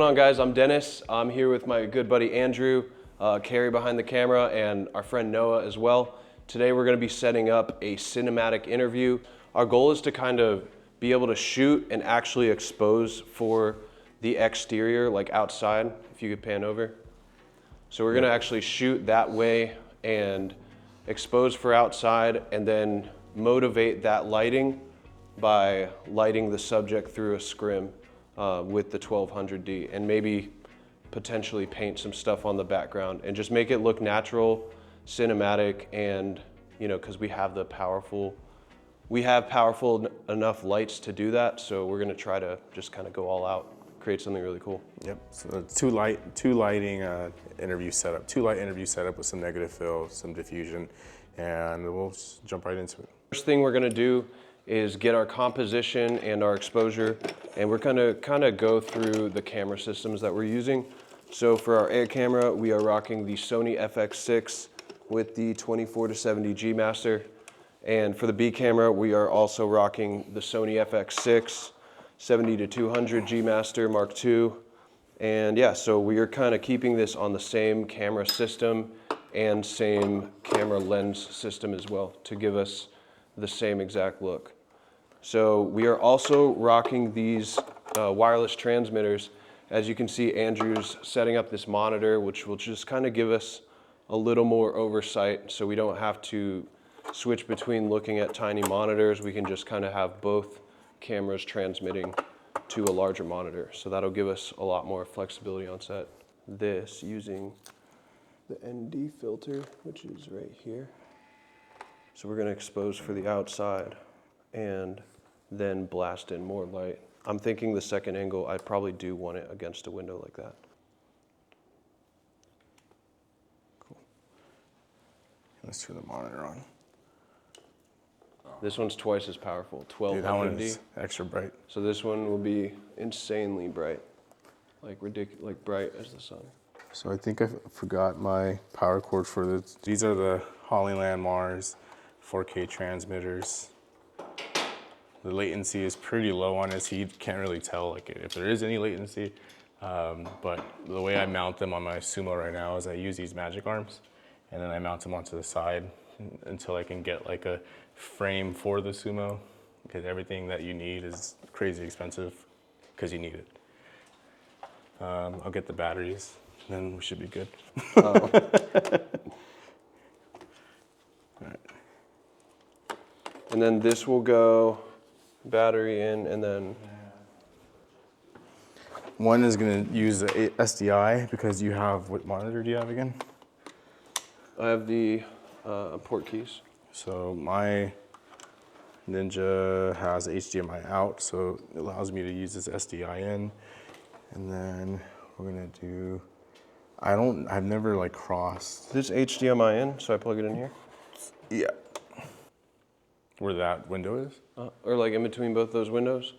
on, guys? I'm Dennis. I'm here with my good buddy Andrew, Cary behind the camera, and our friend Noah as well. Today we're going to be setting up a cinematic interview. Our goal is to kind of be able to shoot and actually expose for the exterior, like outside, if you could pan over. So we're going to actually shoot that way and expose for outside, and then motivate that lighting by lighting the subject through a scrim with the 1200D, and maybe potentially paint some stuff on the background and just make it look natural, cinematic, and because we have powerful enough lights to do that. So we're gonna try to just kind of go all out, create something really cool. Yep. So two light interview setup with some negative fill, some diffusion, and we'll just jump right into it. First thing we're gonna do is get our composition and our exposure, and we're gonna kind of go through the camera systems that we're using. So for our A camera, we are rocking the Sony FX6 with the 24-70 G Master. And for the B camera, we are also rocking the Sony FX6 70-200 G Master Mark II. And yeah, so we are kind of keeping this on the same camera system and same camera lens system as well to give us the same exact look. So we are also rocking these wireless transmitters. As you can see, Andrew's setting up this monitor, which will just kind of give us a little more oversight, so we don't have to switch between looking at tiny monitors. We can just kind of have both cameras transmitting to a larger monitor. So that'll give us a lot more flexibility on set. This using the ND filter, which is right here. So we're gonna expose for the outside and then blast in more light. I'm thinking the second angle, I probably do want it against a window like that. Cool. Let's turn the monitor on. This one's twice as powerful, 1200D. Dude, that one is extra bright. So this one will be insanely bright, like ridiculous, like bright as the sun. So I think I forgot my power cord for this. These are the Hollyland Mars 4K transmitters. The latency is pretty low on it, so you can't really tell like if there is any latency. But the way I mount them on my Sumo right now is I use these magic arms, and then I mount them onto the side until I can get like a frame for the Sumo, because everything that you need is crazy expensive because you need it. I'll get the batteries, then we should be good. Oh. All right. And then this will go battery in, and then one is going to use the SDI because you have, what monitor do you have again? I have the port keys. So my Ninja has HDMI out, so it allows me to use this SDI in. And then we're gonna do, I've never like crossed. This HDMI in, so I plug it in here? Yeah. Where that window is? Or like in between both those windows?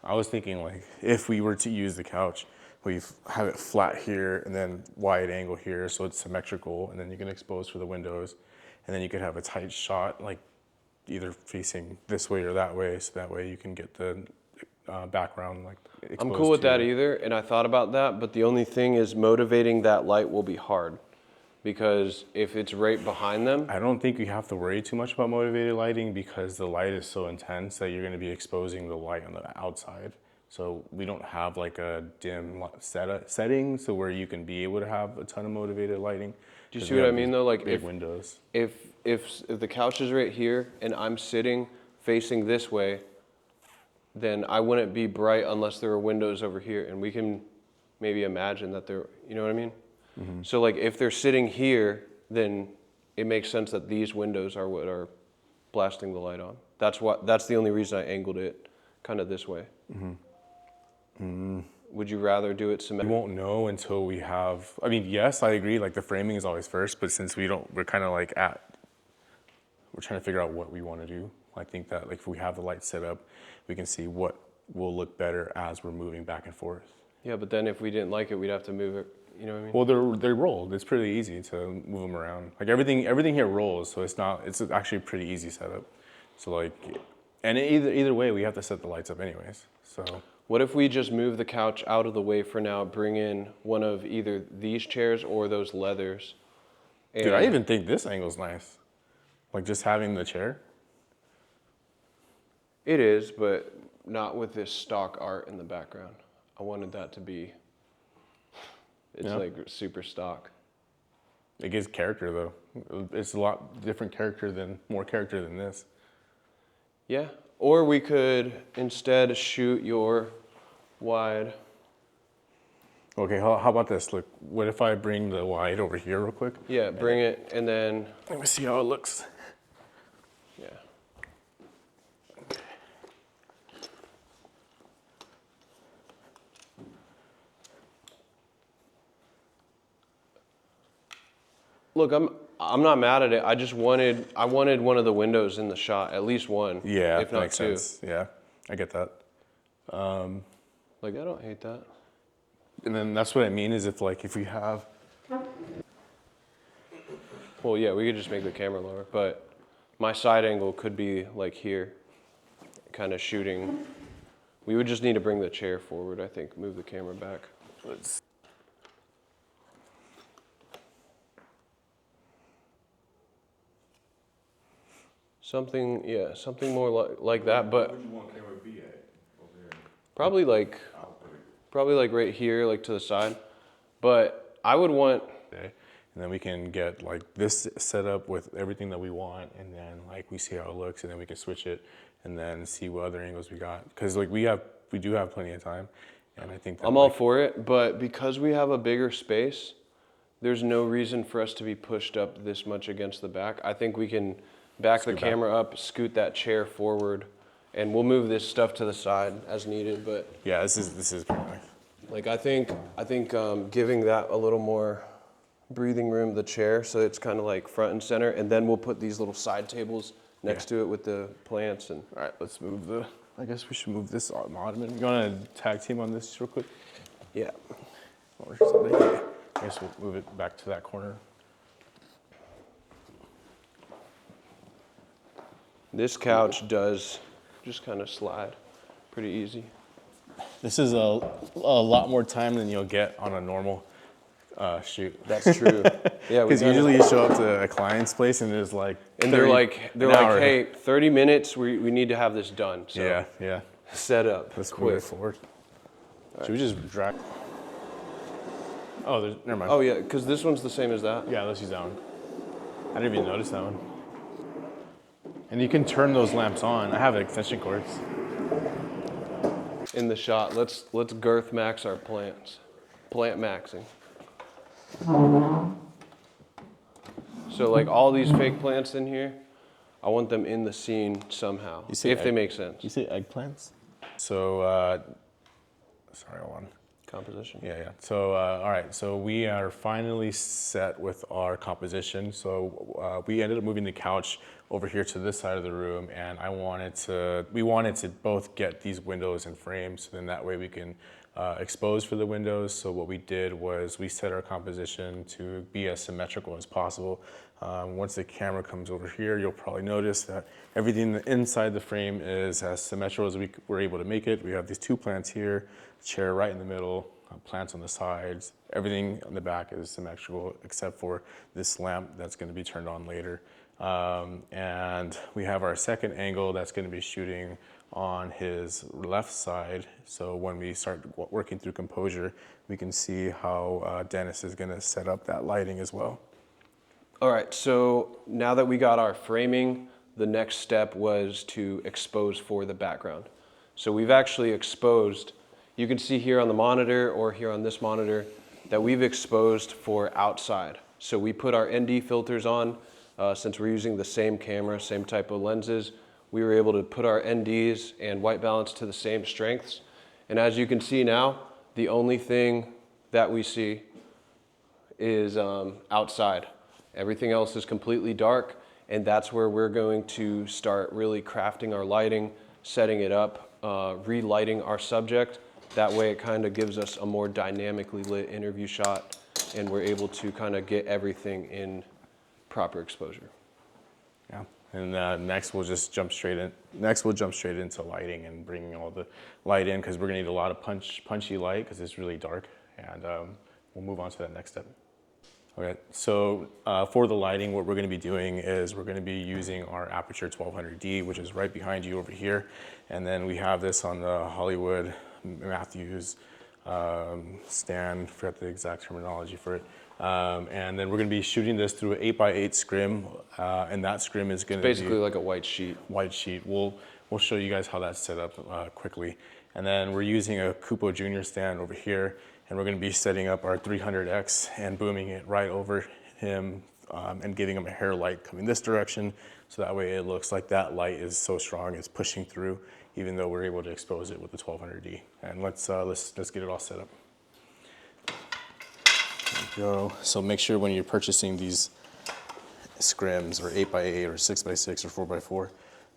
I was thinking like, if we were to use the couch, we have it flat here and then wide angle here, so it's symmetrical, and then you can expose for the windows. And then you could have a tight shot, like either facing this way or that way, so that way you can get the background like exposed. I'm cool with that either, and I thought about that, but the only thing is motivating that light will be hard, because if it's right behind them. I don't think you have to worry too much about motivated lighting, because the light is so intense that you're gonna be exposing the light on the outside. So we don't have like a dim setting, so where you can be able to have a ton of motivated lighting. Do you see what I mean though? Like big windows. If the couch is right here and I'm sitting facing this way, then I wouldn't be bright unless there were windows over here, and we can maybe imagine that they're, you know what I mean? Mm-hmm. So like if they're sitting here, then it makes sense that these windows are what are blasting the light on. That's the only reason I angled it kind of this way. Mm-hmm. Mm. Would you rather do it symmetrical? We won't know until we have, I mean, yes, I agree, like the framing is always first, but since we're kind of like we're trying to figure out what we want to do. I think that like if we have the light set up, we can see what will look better as we're moving back and forth. Yeah, but then if we didn't like it, we'd have to move it, you know what I mean? Well, they're rolled. It's pretty easy to move them around. Like everything here rolls, so it's actually a pretty easy setup. So like, and either way, we have to set the lights up anyways, so. What if we just move the couch out of the way for now, bring in one of either these chairs or those leathers? Dude, I even think this angle's nice. Like just having the chair. It is, but not with this stock art in the background. I wanted that to be, it's like super stock. It gives character though. It's a lot more character than this. Yeah, or we could instead shoot your wide. Okay, how about this? Look, what if I bring the wide over here real quick? Yeah, bring it and then. Let me see how it looks. Yeah. Look, I'm not mad at it. I wanted one of the windows in the shot, at least one. Yeah, if not makes two. sense. Yeah, I get that. Like I don't hate that. And then that's what I mean is if we have. Well, yeah, we could just make the camera lower, but my side angle could be like here, kind of shooting. We would just need to bring the chair forward, I think, move the camera back. Something more like that, but Where do you want camera to be at over here? probably like right here, like to the side. But I would want. Okay. And then we can get like this set up with everything that we want, and then like we see how it looks, and then we can switch it, and then see what other angles we got. Because like we do have plenty of time, and I think that I'm all for it, but because we have a bigger space, there's no reason for us to be pushed up this much against the back. I think we can back the camera up, scoot that chair forward, and we'll move this stuff to the side as needed. But yeah, this is pretty nice. like I think giving that a little more breathing room, the chair, so it's kind of like front and center, and then we'll put these little side tables next to it with the plants. And All right, let's move the. I guess we should move this ottoman. You want to tag team on this real quick? yeah. Or something? Yeah. I guess we'll move it back to that corner. This couch does just kind of slide pretty easy. This is a lot more time than you'll get on a normal shoot. That's true. Yeah, Because usually you show up to a client's place and there's like. and they're like, hey, 30 minutes. We need to have this done. So Yeah. set up. Let's quick. move it forward. Should we just drag? Oh, never mind. Oh yeah, because this one's the same as that. Yeah, let's use that one. I didn't even notice that one. And you can turn those lamps on. I have extension cords. In the shot, let's girth max our plants. Plant maxing. So like all these fake plants in here, I want them in the scene somehow, if they make sense. You say eggplants? So, sorry, hold on. Composition. Yeah. So, all right. So we are finally set with our composition. So we ended up moving the couch over here to this side of the room, and we wanted to both get these windows in frame, so then that way we can expose for the windows. So what we did was we set our composition to be as symmetrical as possible. Once the camera comes over here, you'll probably notice that everything inside the frame is as symmetrical as we were able to make it. We have these two plants here, chair right in the middle, plants on the sides. Everything on the back is symmetrical except for this lamp that's going to be turned on later. And we have our second angle that's going to be shooting on his left side. So when we start working through composure, we can see how Dennis is going to set up that lighting as well. All right, so now that we got our framing, the next step was to expose for the background. So we've actually exposed, you can see here on the monitor or here on this monitor, that we've exposed for outside. So we put our ND filters on, since we're using the same camera, same type of lenses, we were able to put our NDs and white balance to the same strengths. And as you can see now, the only thing that we see is outside. Everything else is completely dark, and that's where we're going to start really crafting our lighting, setting it up, relighting our subject. That way it kind of gives us a more dynamically lit interview shot, and we're able to kind of get everything in proper exposure. Yeah, And next we'll just jump straight in. Next we'll jump straight into lighting and bringing all the light in, because we're gonna need a lot of punchy light because it's really dark. And we'll move on to that next step. Okay, so for the lighting, what we're gonna be doing is we're gonna be using our Aperture 1200D, which is right behind you over here. And then we have this on the Hollywood Matthews stand, forgot the exact terminology for it. And then we're gonna be shooting this through an 8x8 scrim, and that scrim is gonna Basically be like a white sheet. white sheet. We'll show you guys how that's set up quickly. And then we're using a Kupo Junior stand over here, and we're gonna be setting up our 300X and booming it right over him and giving him a hair light coming this direction, so that way it looks like that light is so strong it's pushing through, even though we're able to expose it with the 1200D. And let's get it all set up. There we go. So make sure when you're purchasing these scrims or 8x8 or 6x6 or 4x4,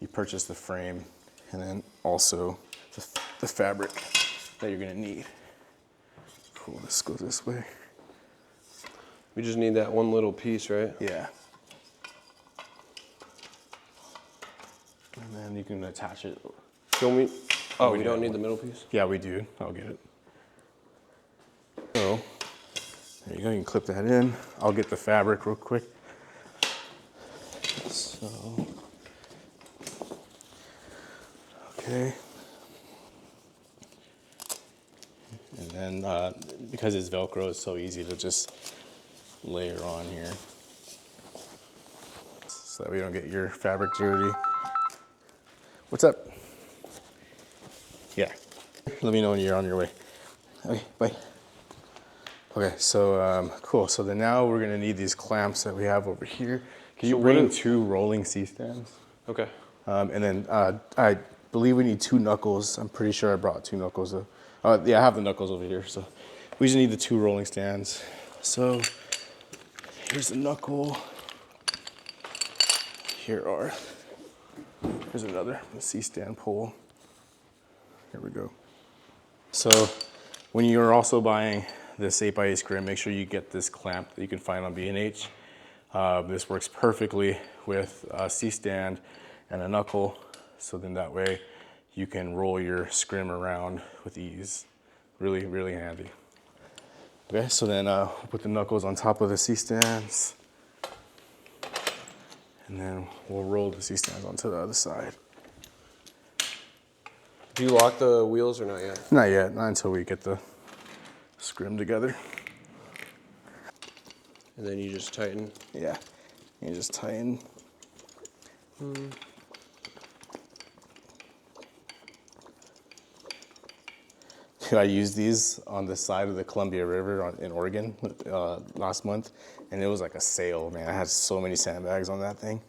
you purchase the frame and then also the fabric that you're gonna need. Cool, this goes this way. We just need that one little piece, right? Yeah. And then you can attach it. Show me. Oh, we need don't that need one. the middle piece? Yeah, we do. I'll get it. So, there you go, you can clip that in. I'll get the fabric real quick. So, okay. And then, because it's Velcro, it's so easy to just layer on here. So that we don't get your fabric dirty. What's up? Yeah. Let me know when you're on your way. Okay, bye. Okay, so cool. So then now we're gonna need these clamps that we have over here. Can you bring 2 rolling C-stands? Okay. And then I believe we need 2 knuckles. I'm pretty sure I brought 2 knuckles. Yeah, I have the knuckles over here. So we just need the 2 rolling stands. So here's the knuckle. Here's another C-stand pole. Here we go. So when you're also buying this 8x8 scrim, make sure you get this clamp that you can find on B&H. This works perfectly with a C-stand and a knuckle, so then that way you can roll your scrim around with ease. Really, really handy. Okay, so then we'll put the knuckles on top of the C-stands, and then we'll roll the C-stands onto the other side. Do you lock the wheels or not yet? Not yet, not until we get the scrim together. And then you just tighten. Yeah, you just tighten. I used these on the side of the Columbia River in Oregon last month, and it was like a sail, man. I had so many sandbags on that thing.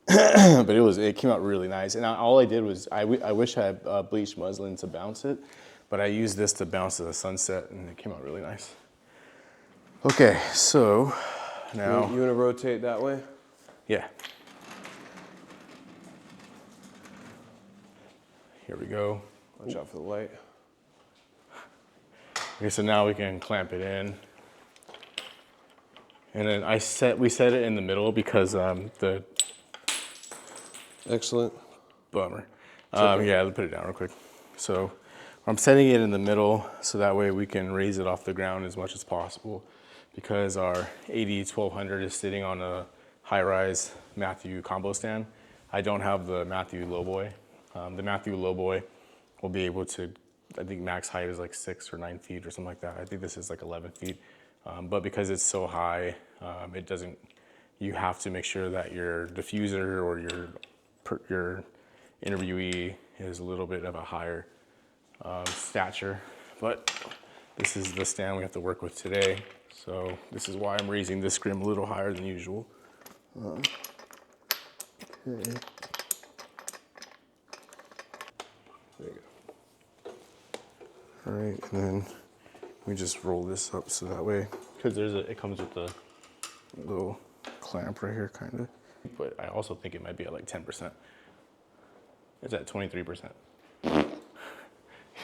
But it came out really nice. And all I did was, I wish I had bleached muslin to bounce it, but I used this to bounce to the sunset, and it came out really nice. Okay, so now. You want to rotate that way? Yeah. Here we go. Watch out for the light. Okay, so now we can clamp it in. And then we set it in the middle because the Excellent. bummer. Okay. Yeah, let's put it down real quick. So I'm setting it in the middle so that way we can raise it off the ground as much as possible, because our AD1200 is sitting on a high-rise Matthew combo stand. I don't have the Matthew Lowboy. The Matthew Lowboy will be able to, I think max height is like 6 or 9 feet or something like that. I think this is like 11 feet. But because it's so high, you have to make sure that your diffuser or your interviewee is a little bit of a higher stature. But this is the stand we have to work with today. So this is why I'm raising this scrim a little higher than usual. Okay. There you go. All right, and then we just roll this up so that way, because it comes with a little clamp right here, kind of. But I also think it might be at like 10%. It's at 23%.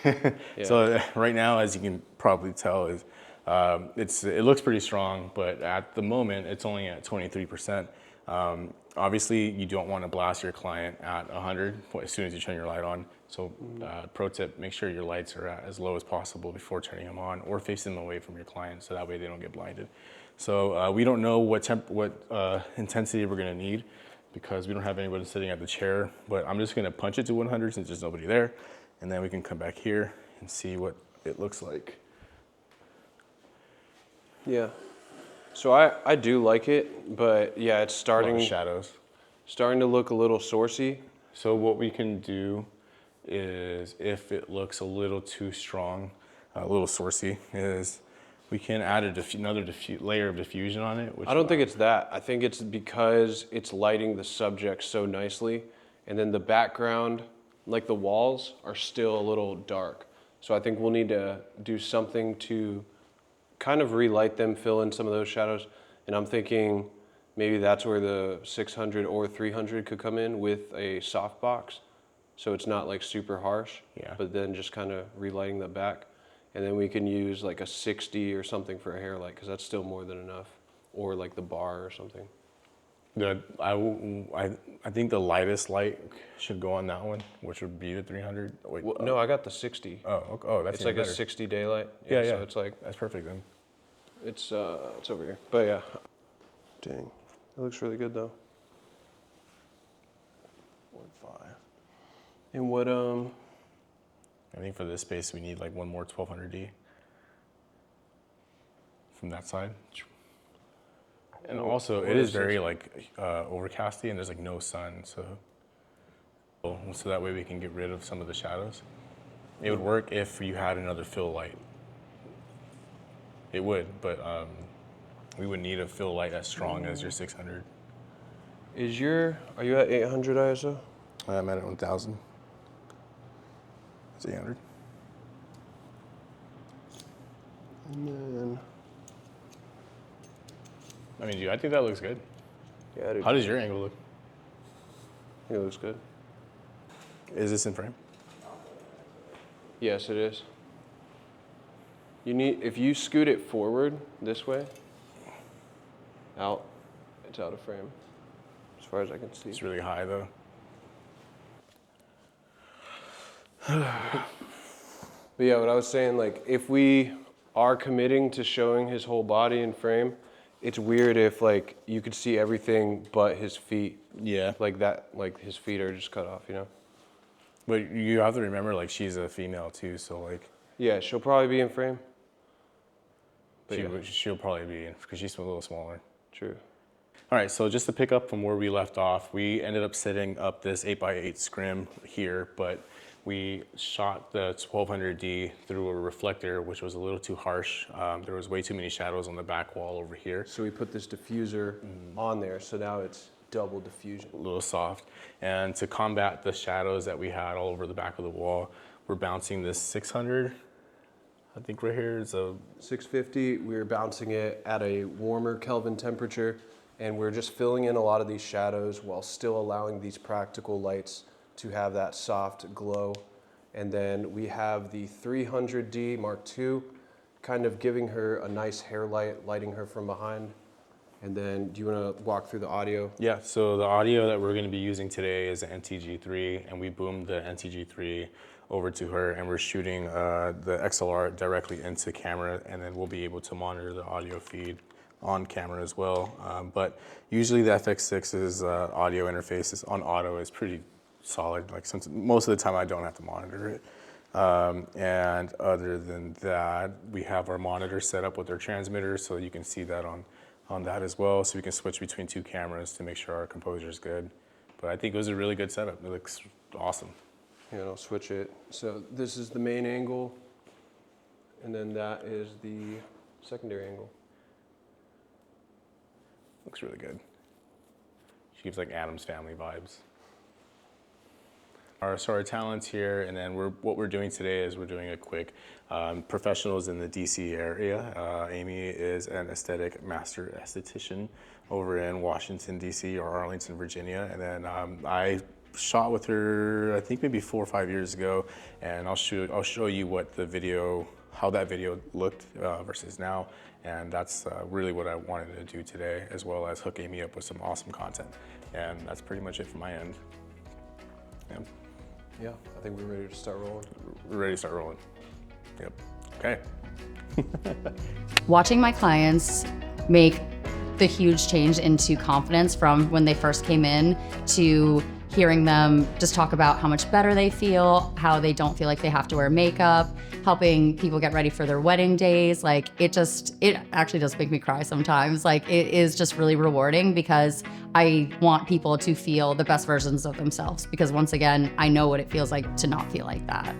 Yeah. So right now, as you can probably tell, is It looks pretty strong, but at the moment it's only at 23%. Obviously, you don't want to blast your client at 100 as soon as you turn your light on. So, pro tip: make sure your lights are at as low as possible before turning them on, or face them away from your client, so that way they don't get blinded. So we don't know what intensity we're going to need because we don't have anybody sitting at the chair. But I'm just going to punch it to 100 since there's nobody there, and then we can come back here and see what it looks like. Yeah. So I do like it, but yeah, it's A lot of starting to look a little sourcey. So what we can do is, if it looks a little too strong, a little sourcey, is we can add another layer of diffusion on it. Which I don't think it's that. I think it's because it's lighting the subject so nicely, and then the background, like the walls, are still a little dark. So I think we'll need to do something to kind of relight them, fill in some of those shadows. And I'm thinking maybe that's where the 600 or 300 could come in with a softbox. So it's not like super harsh, Yeah. but then just kind of relighting the back. And then we can use like a 60 or something for a hair light, because that's still more than enough. Or like the bar or something. I think the lightest light should go on that one, which would be the 300. Wait, Well, no, I got the 60. Oh, that's It's like even a better. 60 daylight. Yeah, yeah. So it's like, That's perfect then. it's over here. But yeah. Dang. It looks really good though. 1.5. And what I think for this space we need like one more 1200D from that side. And also, what it is is very like overcasty, and there's like no sun, so that way we can get rid of some of the shadows. It would work if you had another fill light. It would, but we would need a fill light as strong as your 600. are you at 800 ISO? I'm at 1000. It's 800. And then I mean, dude, I think that looks good. yeah, dude, How does your angle look? I think it looks good. Is this in frame? Yes, it is. If you scoot it forward this way, it's out of frame, as far as I can see. It's really high though. But yeah, what I was saying, like, if we are committing to showing his whole body in frame, it's weird if like you could see everything but his feet. Yeah. Like that, like his feet are just cut off, you know? But you have to remember, like, she's a female too, so like Yeah, she'll probably be in frame. But yeah, she'll probably be in because she's a little smaller. true. All right, so just to pick up from where we left off, we ended up setting up this 8x8 scrim here, but we shot the 1200D through a reflector, which was a little too harsh. There was way too many shadows on the back wall over here. So we put this diffuser on there, so now it's double diffusion. A little soft. And to combat the shadows that we had all over the back of the wall, we're bouncing this 600. I think right here is a 650, we're bouncing it at a warmer Kelvin temperature, and we're just filling in a lot of these shadows while still allowing these practical lights to have that soft glow. And then we have the 300D Mark II, kind of giving her a nice hair light, lighting her from behind. And then do you want to walk through the audio? Yeah, so the audio that we're going to be using today is the NTG3, and we boomed the NTG3 over to her, and we're shooting the XLR directly into camera, and then we'll be able to monitor the audio feed on camera as well. But usually the FX6's audio interface is on auto is pretty solid. Like, since most of the time I don't have to monitor it. And other than that, we have our monitor set up with our transmitter, so you can see that on that as well. So we can switch between two cameras to make sure our composure is good. But I think it was a really good setup. It looks awesome. Yeah, I'll switch it. So this is the main angle, and then that is the secondary angle. Looks really good. She gives like Addams Family vibes. So our talents here, and then what we're doing today is we're doing a quick professionals in the DC area. Amy is an aesthetic master esthetician over in Washington, DC, or Arlington, Virginia. And then I shot with her, I think maybe 4 or 5 years ago, and I'll show you what the video how that video looked versus now. And that's really what I wanted to do today, as well as hook Amy up with some awesome content. And that's pretty much it from my end. Yeah. Yeah, I think we're ready to start rolling. We're ready to start rolling. Yep. Okay. Watching my clients make the huge change into confidence from when they first came in to hearing them just talk about how much better they feel, how they don't feel like they have to wear makeup, helping people get ready for their wedding days. Like it actually does make me cry sometimes. Like it is just really rewarding because I want people to feel the best versions of themselves because once again, I know what it feels like to not feel like that.